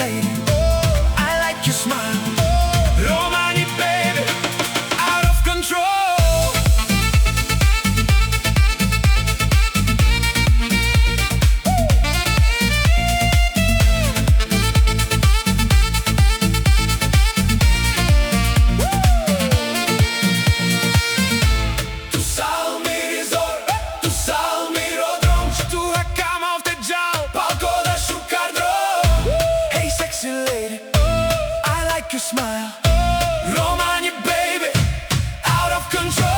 lady. Oh, I like your smile. Romani, baby, out of control. Your smile, Romani, baby, out of control.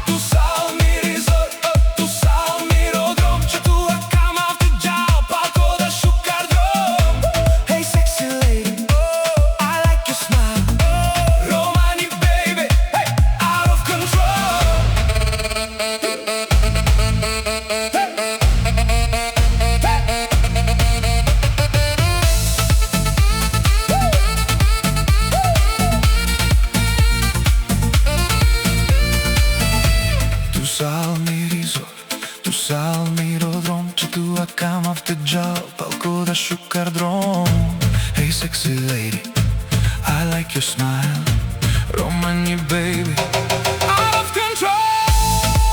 Tu sal mi resort, tu sal mi rodrom, që tu e kam aftë gjallë, palko dhe shukar drom. Hey sexy lady, Romani, baby, hey, out of control. Tu sal mi resort, tu sal mi rodrom, që tu e kam aftë gjallë, palko dhe shukar drom. Hey sexy lady, I like your smile, Romani, baby, out of control.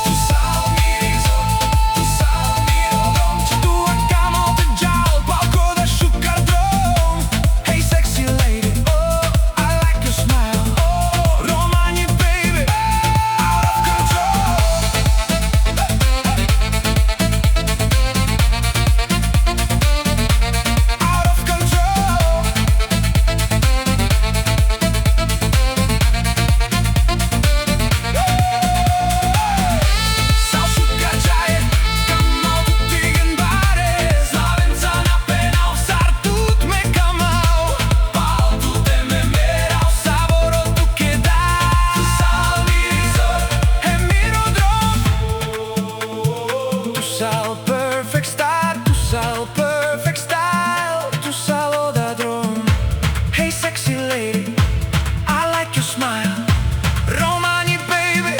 Tu sal mi resort, tu sal mi rodrom, që tu e kam aftë gjallë, palko dhe shukar drom. Hey sexy lady, oh, I like your smile, oh, Romani, baby, out of control. Out of control. Perfect style, tu sal perfect style, tu sal oda drom. Hey sexy lady, I like your smile, Romani, baby,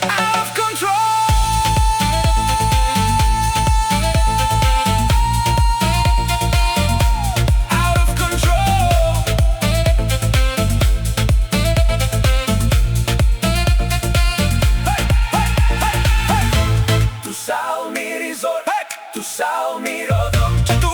out of control. Out of control. Hey, hey, hey, hey. Tu sal mi resort, hey, tu sal mi rodrom, që tu